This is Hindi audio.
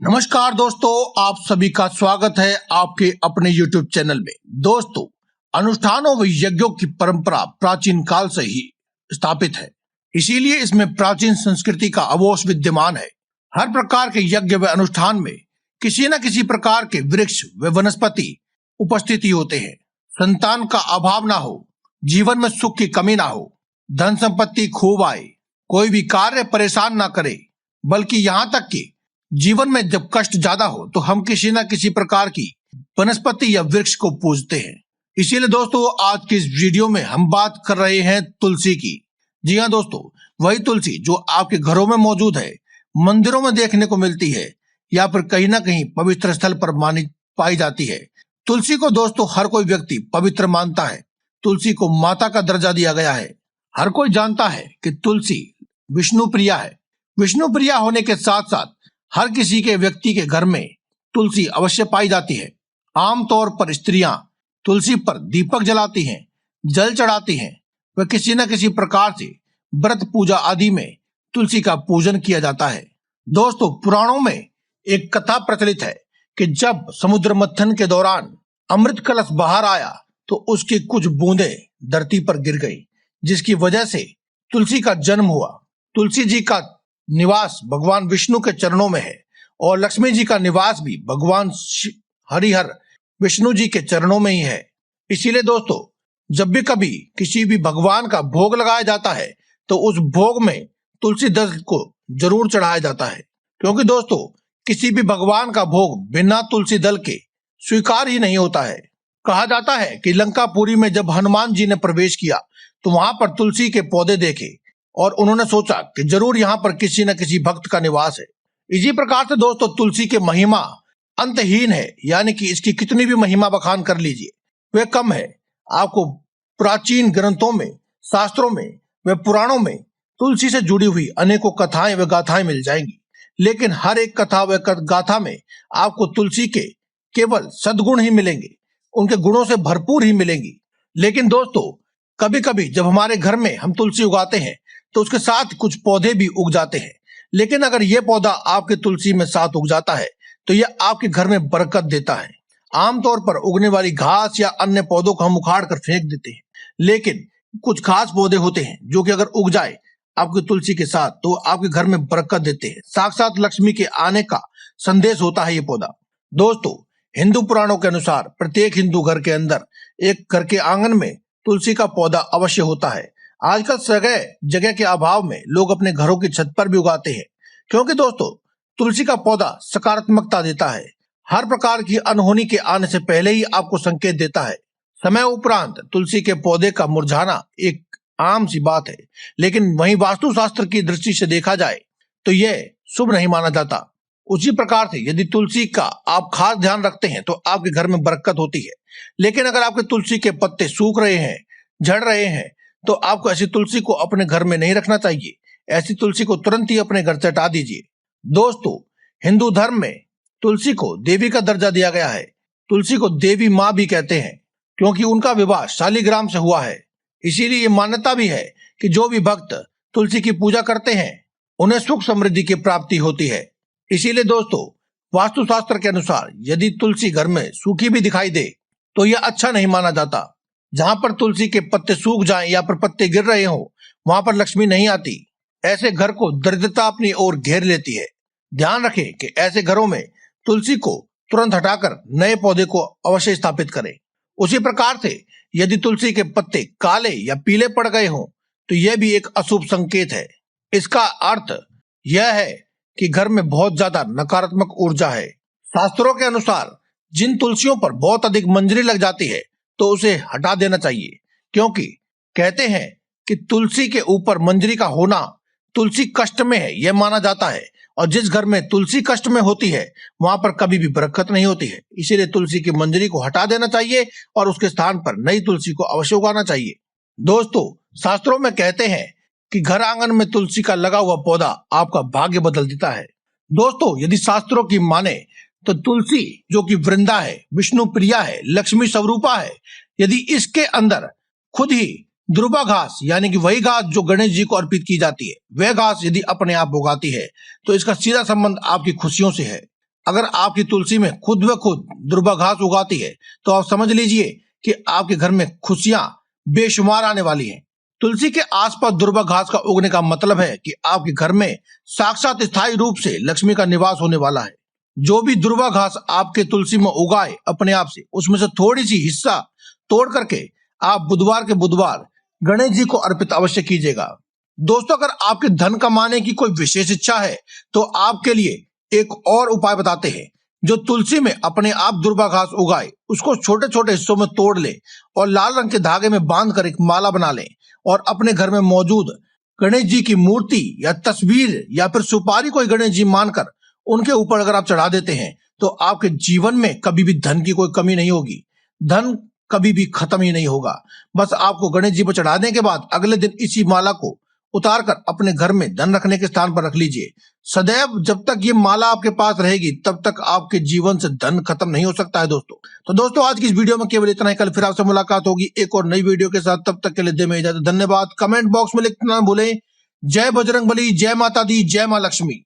नमस्कार दोस्तों, आप सभी का स्वागत है आपके अपने YouTube चैनल में। दोस्तों, अनुष्ठानों व यज्ञों की परंपरा प्राचीन काल से ही स्थापित है, इसीलिए इसमें प्राचीन संस्कृति का अवोश विद्यमान है। हर प्रकार के यज्ञ व अनुष्ठान में किसी न किसी प्रकार के वृक्ष व वनस्पति उपस्थिति होते हैं। संतान का अभाव ना हो, जीवन में सुख की कमी ना हो, धन संपत्ति खूब आए, कोई भी कार्य परेशान ना करे, बल्कि यहाँ तक कि जीवन में जब कष्ट ज्यादा हो तो हम किसी न किसी प्रकार की वनस्पति या वृक्ष को पूजते हैं। इसीलिए दोस्तों, आज की इस वीडियो में हम बात कर रहे हैं तुलसी की। जी हाँ दोस्तों, वही तुलसी जो आपके घरों में मौजूद है, मंदिरों में देखने को मिलती है या फिर कहीं ना कहीं पवित्र स्थल पर मानी पाई जाती है। तुलसी को दोस्तों हर कोई व्यक्ति पवित्र मानता है। तुलसी को माता का दर्जा दिया गया है। हर कोई जानता है कि तुलसी विष्णु प्रिया है। विष्णु प्रिया होने के साथ साथ हर किसी के व्यक्ति के घर में तुलसी अवश्य पाई जाती है। आमतौर पर स्त्रियां तुलसी पर दीपक जलाती हैं, जल चढ़ाती हैं, व किसी न किसी प्रकार से व्रत पूजा आदि में तुलसी का पूजन किया जाता है। दोस्तों, पुराणों में एक कथा प्रचलित है कि जब समुद्र मंथन के दौरान अमृत कलश बाहर आया तो उसकी कुछ बूंदें धरती पर गिर गई, जिसकी वजह से तुलसी का जन्म हुआ। तुलसी जी का निवास भगवान विष्णु के चरणों में है और लक्ष्मी जी का निवास भी भगवान हरिहर विष्णु जी के चरणों में ही है। इसीलिए दोस्तों, जब भी कभी किसी भी भगवान का भोग लगाया जाता है तो उस भोग में तुलसी दल को जरूर चढ़ाया जाता है, क्योंकि दोस्तों किसी भी भगवान का भोग बिना तुलसी दल के स्वीकार ही नहीं होता है। कहा जाता है कि लंकापुरी में जब हनुमान जी ने प्रवेश किया तो वहां पर तुलसी के पौधे देखे और उन्होंने सोचा कि जरूर यहाँ पर किसी न किसी भक्त का निवास है। इसी प्रकार से दोस्तों तुलसी की महिमा अंतहीन है, यानी कि इसकी कितनी भी महिमा बखान कर लीजिए वह कम है। आपको प्राचीन ग्रंथों में, शास्त्रों में व पुराणों में तुलसी से जुड़ी हुई अनेकों कथाएं व गाथाएं मिल जाएंगी, लेकिन हर एक कथा व गाथा में आपको तुलसी के केवल सद्गुण ही मिलेंगे, उनके गुणों से भरपूर ही मिलेंगी। लेकिन दोस्तों, कभी कभी जब हमारे घर में हम तुलसी उगाते हैं तो उसके साथ कुछ पौधे भी उग जाते हैं, लेकिन अगर ये पौधा आपके तुलसी में साथ उग जाता है तो यह आपके घर में बरकत देता है। आमतौर पर उगने वाली घास या अन्य पौधों को हम उखाड़ कर फेंक देते हैं, लेकिन कुछ खास पौधे होते हैं जो कि अगर उग जाए आपकी तुलसी के साथ तो आपके घर में बरकत देते हैं। साक्षात लक्ष्मी के आने का संदेश होता है ये पौधा। दोस्तों, हिंदू पुराणों के अनुसार प्रत्येक हिंदू घर के अंदर एक घर के आंगन में तुलसी का पौधा अवश्य होता है। आजकल जगह के अभाव में लोग अपने घरों की छत पर भी उगाते हैं, क्योंकि दोस्तों तुलसी का पौधा सकारात्मकता देता है। हर प्रकार की अनहोनी के आने से पहले ही आपको संकेत देता है। समय उपरांत तुलसी के पौधे का मुरझाना एक आम सी बात है, लेकिन वहीं वास्तुशास्त्र की दृष्टि से देखा जाए तो यह शुभ नहीं माना जाता। उसी प्रकार से यदि तुलसी का आप खास ध्यान रखते हैं तो आपके घर में बरकत होती है, लेकिन अगर आपके तुलसी के पत्ते सूख रहे हैं, झड़ रहे हैं, तो आपको ऐसी तुलसी को अपने घर में नहीं रखना चाहिए। ऐसी तुलसी को तुरंत ही अपने घर से हटा दीजिए। दोस्तों, हिंदू धर्म में तुलसी को देवी का दर्जा दिया गया है। तुलसी को देवी माँ भी कहते हैं, क्योंकि उनका विवाह शालिग्राम से हुआ है। इसीलिए ये मान्यता भी है कि जो भी भक्त तुलसी की पूजा करते हैं उन्हें सुख समृद्धि की प्राप्ति होती है। इसीलिए दोस्तों, वास्तुशास्त्र के अनुसार यदि तुलसी घर में सूखी भी दिखाई दे तो यह अच्छा नहीं माना जाता। जहां पर तुलसी के पत्ते सूख जाएं या पर पत्ते गिर रहे हो, वहां पर लक्ष्मी नहीं आती। ऐसे घर को दरिद्रता अपनी ओर घेर लेती है। ध्यान रखें कि ऐसे घरों में तुलसी को तुरंत हटाकर नए पौधे को अवश्य स्थापित करें। उसी प्रकार से यदि तुलसी के पत्ते काले या पीले पड़ गए हों तो यह भी एक अशुभ संकेत है। इसका अर्थ यह है कि घर में बहुत ज्यादा नकारात्मक ऊर्जा है। शास्त्रों के अनुसार जिन तुलसियों पर बहुत अधिक मंजरी लग जाती है तो उसे हटा देना चाहिए, क्योंकि कहते हैं कि तुलसी के ऊपर मंजरी का होना तुलसी कष्ट में है यह माना जाता है, और जिस घर में तुलसी कष्ट में होती है वहां पर कभी भी बरकत नहीं होती है। इसीलिए तुलसी की मंजरी को हटा देना चाहिए और उसके स्थान पर नई तुलसी को अवश्य उगाना चाहिए। दोस्तों, शास्त्रों में कहते हैं कि घर आंगन में तुलसी का लगा हुआ पौधा आपका भाग्य बदल देता है। दोस्तों, यदि शास्त्रों की माने तो तुलसी जो कि वृंदा है, विष्णु प्रिया है, लक्ष्मी स्वरूपा है, यदि इसके अंदर खुद ही ध्रुवा घास यानी कि वही घास जो गणेश जी को अर्पित की जाती है, वह घास यदि अपने आप उगाती है तो इसका सीधा संबंध आपकी खुशियों से है। अगर आपकी तुलसी में खुद ब खुद दुर्वा घास उगाती है तो आप समझ लीजिए कि आपके घर में खुशियां बेशुमार आने वाली हैं। तुलसी के आसपास दुर्वा घास का उगने का मतलब है कि आपके घर में साक्षात स्थायी रूप से लक्ष्मी का निवास होने वाला है। जो भी दुर्वा घास आपके तुलसी में उगाए अपने आप से, उसमें से थोड़ी सी हिस्सा तोड़ करके आप बुधवार के बुधवार गणेश जी को अर्पित अवश्य कीजिएगा। दोस्तों, अगर आपके धन कमाने की कोई विशेष इच्छा है तो आपके लिए एक और उपाय बताते हैं। जो तुलसी में अपने आप दुर्वा घास उगाए उसको छोटे छोटे हिस्सों में तोड़ ले और लाल रंग के धागे में बांध कर एक माला बना ले और अपने घर में मौजूद गणेश जी की मूर्ति या तस्वीर या फिर सुपारी कोई गणेश जी मानकर उनके ऊपर अगर आप चढ़ा देते हैं तो आपके जीवन में कभी भी धन की कोई कमी नहीं होगी, धन कभी भी खत्म ही नहीं होगा। बस आपको गणेश जी पर चढ़ाने के बाद अगले दिन इसी माला को उतार कर अपने घर में धन रखने के स्थान पर रख लीजिए। सदैव जब तक ये माला आपके पास रहेगी तब तक आपके जीवन से धन खत्म नहीं हो सकता है दोस्तों। तो दोस्तों, आज की इस वीडियो में केवल इतना ही। कल फिर आपसे मुलाकात होगी एक और नई वीडियो के साथ। तब तक के लिए दे में इजाजत। धन्यवाद। कमेंट बॉक्स में लिखना ना भूलें। जय बजरंगबली, जय माता दी, जय मां लक्ष्मी।